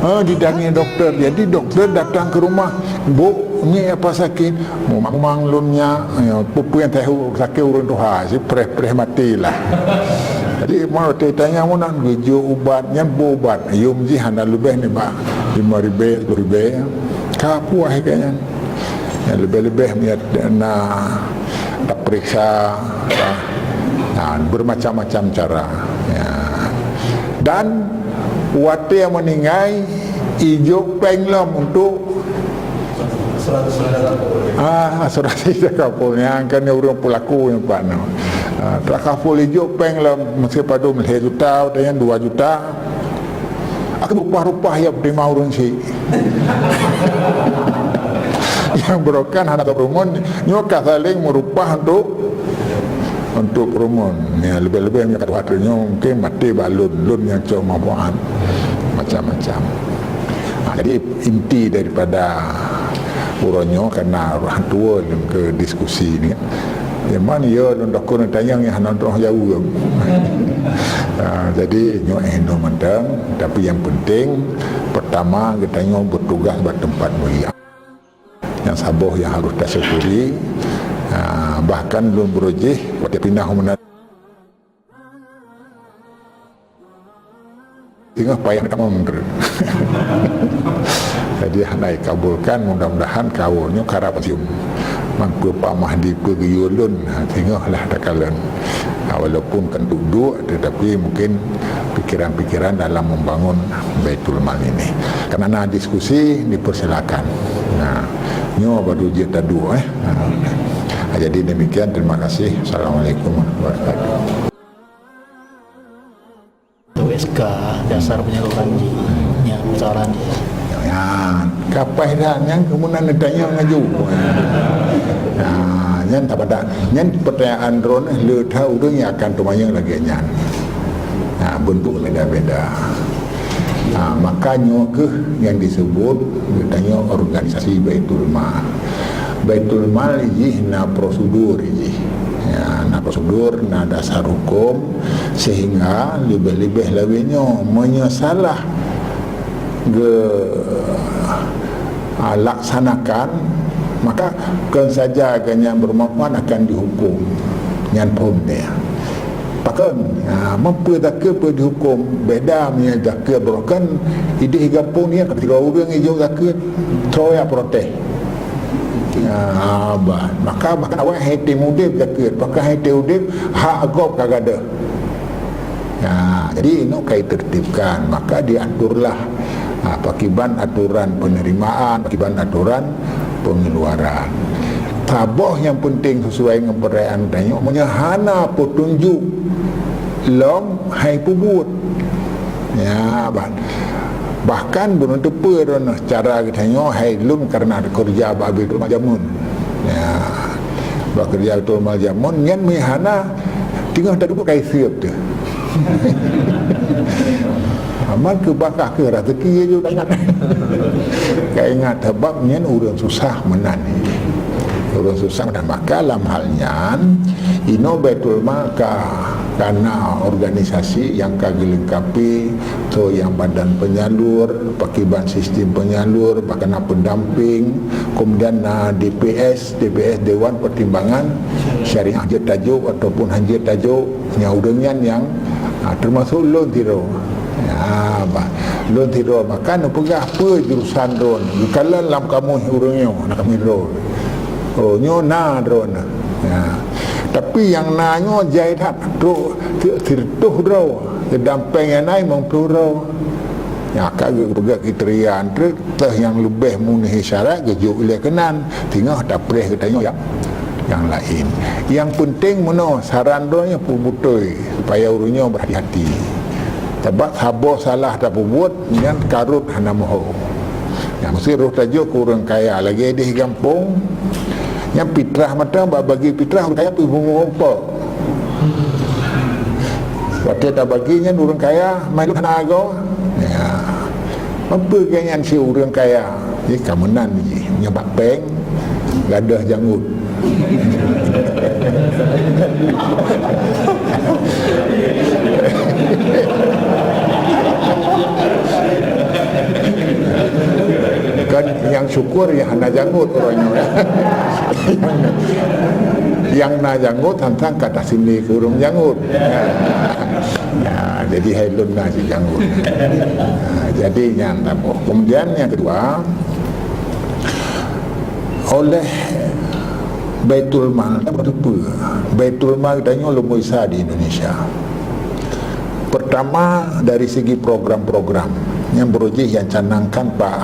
Didangi doktor. Jadi doktor datang ke rumah, bu, ni apa sakit? Memang lunnya, pupu yang tahu sakit urun tuha, si preh matilah. Jadi mau tanya mau nak gejo ubat, yang ubat, yum ji hana lebih ni ba, 5,000, 10,000, kapu kayaknya. Yang lebih-lebih nak periksa, bermacam-macam cara. Ya. Dan waktu yang meninggal ijo penglom untuk surat tidak kapul yang kan orang pelaku yang pak no. Tak kapul ijo penglom mesti padu melihat juta dan 2 juta. Aku rupah-rupah yang terima urun si. Yang berokan anak perumun nyoka saling merupah untuk perumun ya, lebih-lebih yang kata waktunya mungkin mati balun yang cuma buat macam-macam. Jadi inti daripada uronyo karena orang tua ke diskusi ni yang mana ya doktor tanya yang hantar jauh. Jadi nyo mandang, tapi yang penting pertama kita nyo bertugas buat tempat mulia yang saboh yang harus tersyukuri. Bahkan belum berujih waktu pindah kemudian tinggal payah kita mundur. Jadi naik kabulkan, mudah-mudahan kawulnya karapasium mampu Pak Mahdi pegiyulun tinggal lah takalan. Walaupun kan duduk, tetapi mungkin pikiran-pikiran dalam membangun Baitul Mal ini. Karena diskusi dipersilakan. Nyo baru je tadu Jadi demikian, terima kasih. Assalamualaikum warahmatullahi wabarakatuh. SK dasar penyaluran yang persoalan kapai dah yang kemudian ditanya ngaju. Yang tak pada yang pertanyaan drone le tahu dia akan tumayang lagi nyan. Bentuk beda-beda. Makanya ke yang disebut ditanya organisasi Baitul Mal. Baitul Mal ini na prosedur ini. Na prosedur, na dasar hukum, sehingga lebih-lebih lainnya menyesalah laksanakan, maka kan saja yang bermanfaat akan dihukum yang pun dia. Pakan mampu tak ke dihukum beda punya zakir berkan ide gapung ni ketika orang hijau zakir troya protes. Maka awak hati mudib zakir, maka hati mudib hak agop kagak ada. Jadi ini kait tertibkan, maka diaturlah pakiban aturan penerimaan, pakiban aturan pengeluaran. Taboh yang penting sesuai dengan perayaan tanya menyahana petunjuk long hai pubut. Bahkan belum tepe cara tanya hai lum karena kerja babil rumah jamun. Bekerja betul rumah jamun ngan mihana tinggal tak duduk kai siap tu. Amal ke bakah ke rezeki je tak ingat. Kau ingat sebabnya orang susah menani. Orang susah dan maka dalam halnya ino Baitul Mal karena organisasi yang dilengkapi tu yang badan penyalur, pakiban sistem penyalur, bahkan pendamping, kemudian DPS Dewan Pertimbangan Syariah Haji Tajuk ataupun Haji Tajuk yang udangan yang termasuk loan tiro. Loan tiro maka nak pegah apa jurusan drone kalau dalam kamu urangnya nak kami drone nyo na drone tapi yang nanyo jai tak tu tirtuh draw kedamping yang naik mengplurau kagak pegah kriterian teh yang lebih memenuhi syarat gejuk oleh kenan tinggal tak preh katanya yang lain. Yang penting mana saran doanya pubutoi supaya urunyo berhati-hati. Sebab habo salah tak buat yang karut hana moho. Yang mesti roh tajuk kurang kaya lagi di kampung. Yang fitrah mata bagi fitrah kaya pi bungo. Waktu tak baginya orang kaya main hana ago. Apa ganyan si orang kaya? Ni kamenan ni nyebab peng gadah janggut. syukur yang hana janggut orangnya. Yang na janggut tentang kata sini ke urung janggut. Ya, jadi helun na si janggut. Jadi yang tamu. Kemudian yang kedua, oleh Baitul Mal, Baitul Mal tanya lumui sah di Indonesia. Pertama dari segi program-program yang beruji yang canangkan Pak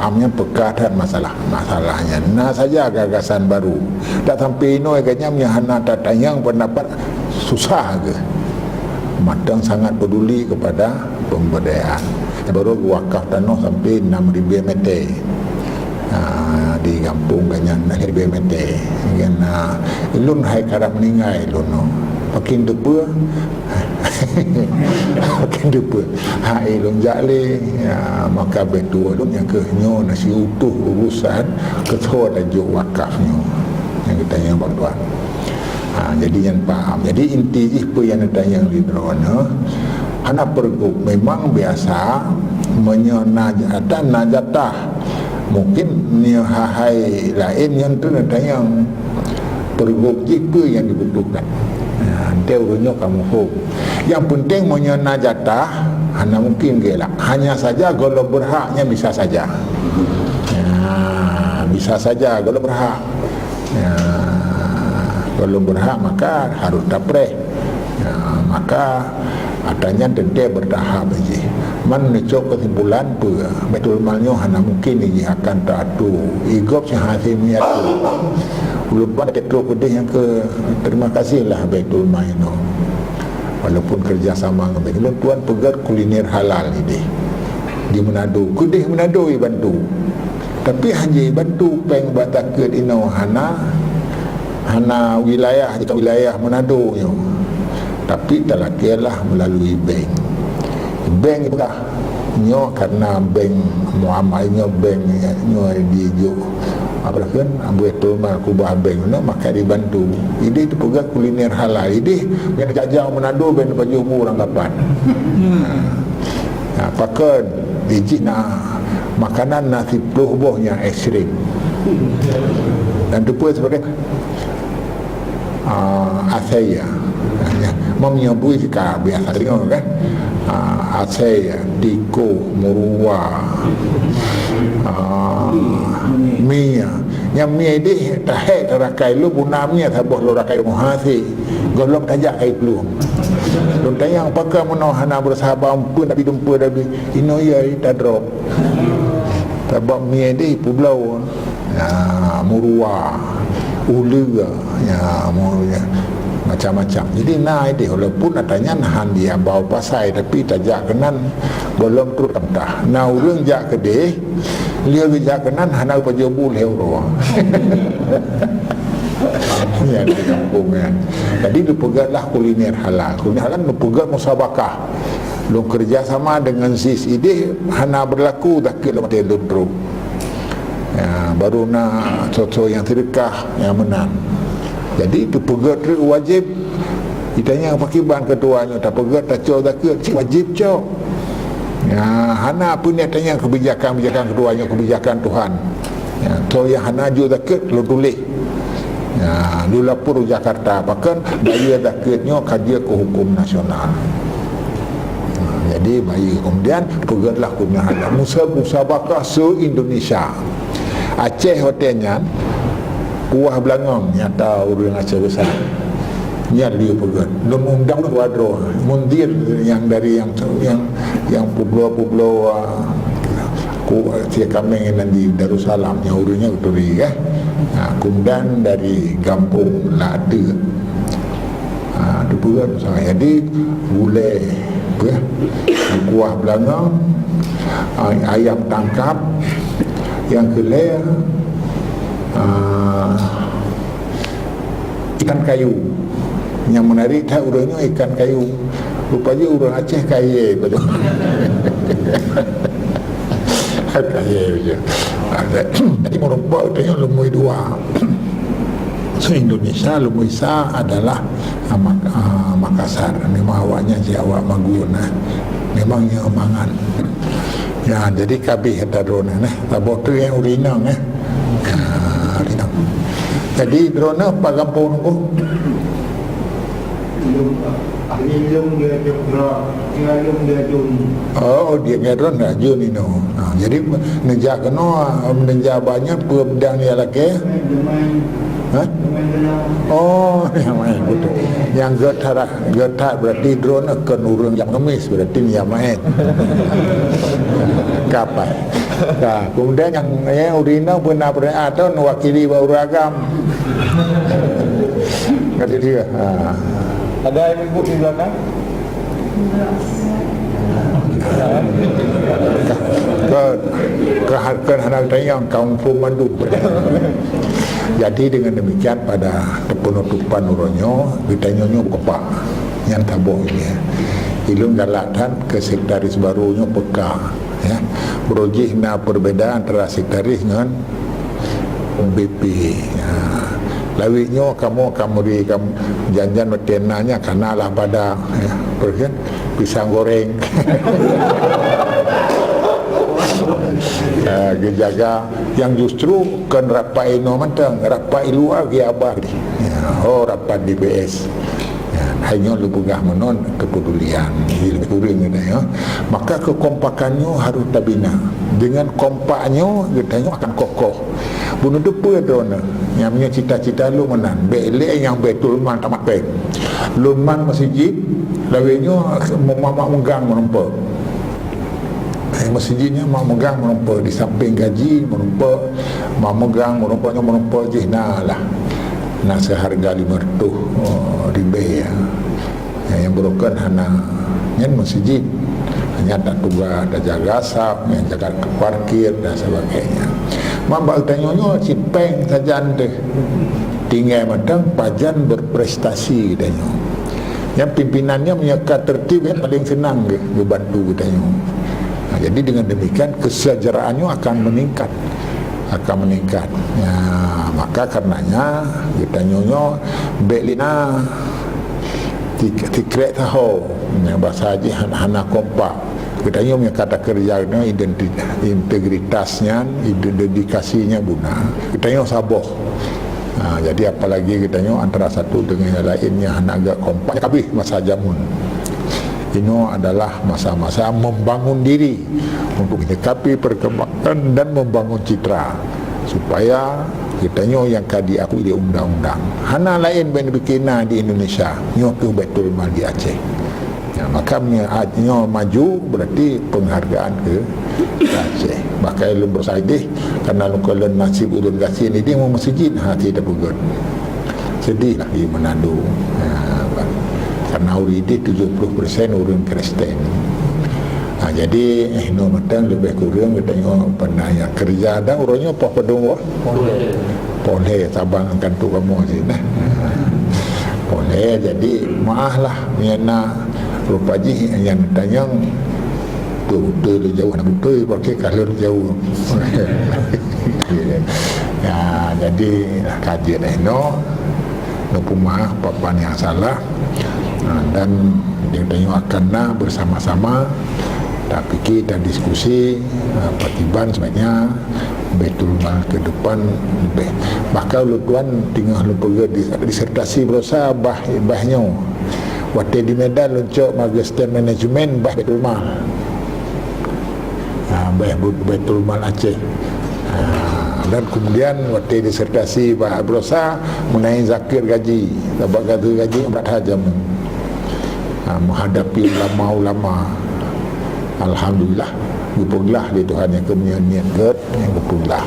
Amnya pekatan masalahnya. Nah saja gagasan baru. Tak sampai ino agaknya menyahana tatayang pendapat susah ke. Matang sangat peduli kepada pemberdayaan. Baru wakaf tanah sampai 6,000 meter. Di kampung kanya 6,000 meter. Kan ilun hai karap meninggal ilun no. Makin depa makin depa ilun jale maka betul ilun yang kenyo nasi utuh urusan ketua tajuk wakafnya yang kita yang bantuan. Jadi yang faham. Jadi inti apa yang tanya di drone anak pergub memang biasa menyenajatah najatah mungkin ni hahai lain yang tu tanya pergub apa yang dibutuhkan. Teorinya kamu hope. Yang penting menyena jatah hanya mungkin gelak. Hanya saja kalau berhaknya bisa saja. Bisa saja kalau berhak. Kalau berhak maka harus dapreh. Maka adanya denda bertahap aja. Man necok kesimpulan pun betul malnya hanya mungkin ini akan tatu. Igop si hasilnya tu. Lupa Petro Kudih yang ke terima kasihlah Baitul Maino. Walaupun kerjasama dengan Baitul Tuan pegat kuliner halal ini di Manado. Kudih Manado bantu. Tapi hanya bantu peng bataket ino hana wilayah di wilayah Manado yo. Tapi talakilah melalui bank. Bank juga nyo karena bank muamalnya bank nyo di jo apa kan Abu Etul Mal kubah bank maka dibantu ide itu pegang kuliner halal ide yang jajang Manado ben baju orang kapan pakai biji makanan nasi peluh bohnya ekstrim dan tu pun sebagai asaya menyebut sekarang biasa dengar kan asaya diko murua mia yang mia ini tahek rakai lu punamnya sabuh lu rakai muhasi golok tajak kai pelum lu tayang pakai menohana bersahabat pun tapi dumpa tapi ino ya ita drop tabak mia ini pulau murua ulu ya macam-macam. Jadi ini walaupun adanya nahan dia bawa pasai tapi tajak kenan belum turut entah. Urang jak kedeh lihat jak kenan hana pajobu euro. Ya di kampung kan. Jadi dipegatlah kuliner halal. Kuliner halal dipegat musabakah. Lu kerja sama dengan sis ide hana berlaku dak ke lemah duduk. Ya, baru nak cocok yang sedekah yang menang. Jadi itu pegat wajib. Ditanya pakai ban ketuanya tak pegat tak cok tak ke wajib cok. Ya, hana pun dia tanya kebijakan ketuanya kebijakan Tuhan. Ya, so yang hana jo tak ke lu tulis. Ya, lu lapor Jakarta pakan daya daketnya kajian ke hukum nasional. Jadi bayi kemudian pegatlah hukumnya ada musabakah se-Indonesia. Aceh hotelnya kuah belangong nyata urang Aceh besar. Nya dia pegat. Lu undang wadro mundir yang dari yang pulau-pulau Cia Kameng nanti Darussalam yang urangnya uturi kan. Kemudian dari Kampung Lada. Itu pegat saya. Jadi gulai kuah belangong, ayam tangkap, yang kelai ikan kayu. Yang menarik tak urangnya ikan kayu. Rupanya urang Aceh kaya betul. Kaya je. Jadi merupakan tanya lumui dua. So Indonesia lumui sa adalah Makassar. Memang awaknya Jawa Maguna. Memangnya omangan. Ya, jadi kabih kata drone nah. Tabok tu yang urinang urinang. Jadi drone apa kampung tu? Ilung dia jumlah, ilung dia jum. Oh, dia ngeron dah jun ini. Jadi neja kena neja banyak pebdang dia lagi. Ha? Oh, yang main betul. Yang getar berarti drone ke nurung yang ngemis berarti dia main. Kapan? Nah, kemudian yang urina pernah atau mewakili beragam. Kata dia. Ada ibu di belakang? Keharkan anak tayang kampung mandu. Jadi dengan demikian pada penutupan uronyo ditanyonyo kepak yang tabuh ini. Ilung galatan ke sekretaris barunya peka ya. Berujih na perbedaan antara sekretaris dengan BP. Lawiknya kamu di janjan betenanya kanalah pada ya, pergi pisang goreng. Gejaga yang justru kan rapai no mantang rapai luar dia abah ni. Ya, rapat DPS. Ya, hanya lu pegah menon kepedulian lebih kurang ya. Maka kekompakannya harus tabina. Dengan kompaknya kita akan kokoh. Bunuh depa tu yang punya cita-cita lu menan belek yang betul man tamat pek luman masjid lawenya mamak megang menempel masjidnya mak megang menempel di samping gaji menempel mak megang menempel je lah nak seharga 500 ribu ya. Yang berokan hana yang masjid hanya tak tugas ada jaga asap yang jaga parkir dan sebagainya. Mambak tanyonyo cipeng saja ande tinggal matang pajan berprestasi katanya. Yang pimpinannya menyekat tertib yang paling senang ke bantu katanya. Jadi dengan demikian kesejahteraannya akan meningkat. Ya, maka karenanya ditanyonyo belina tikrek tahu yang bahasa haji hana kompak. Katanya punya kata kerjanya integritasnya, dedikasinya guna. Katanya saboh. Jadi apalagi katanya antara satu dengan yang lainnya agak kompak. Tapi masa jamun ini adalah masa-masa membangun diri untuk menyikapi perkembangan dan membangun citra supaya katanya yang kadi aku di undang-undang. Hana lain ben bikina di Indonesia, nyoku betul mal di Aceh. Ya, maka artinya maju berarti penghargaan ke Aceh. Maka lu bersadih karena lu kalau nasib ulun gasih ini dia mau masjid tidak pugut. Sedih lah di Manado. Ya, karena uridi 70% urun Kristen. Jadi no matang lebih kurang kita tengok pernah yang kerja ada urunnya apa pedung boleh sabang kan tu kamu sini. Boleh jadi maaf lah nyana rupaji yang tanya tu jauh nak betul pakai kalau jauh. Ya jadi kajian no pumah papan yang salah dan dia tanya akan bersama-sama tapi kita diskusi patiban sebenarnya betul mal ke depan lebih. Maka lu tuan tinggal lu pergi disertasi berusaha bahnya waktu di Medan luncuk magister manajemen bah betul mal betul mal Aceh. Dan kemudian waktu disertasi bah berusaha mengenai zakir gaji dapat gaji berat hajam menghadapi ulama-ulama. Alhamdulillah berpullah di Tuhan yang kemudian niat yang berpullah.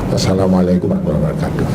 Wassalamualaikum warahmatullahi wabarakatuh.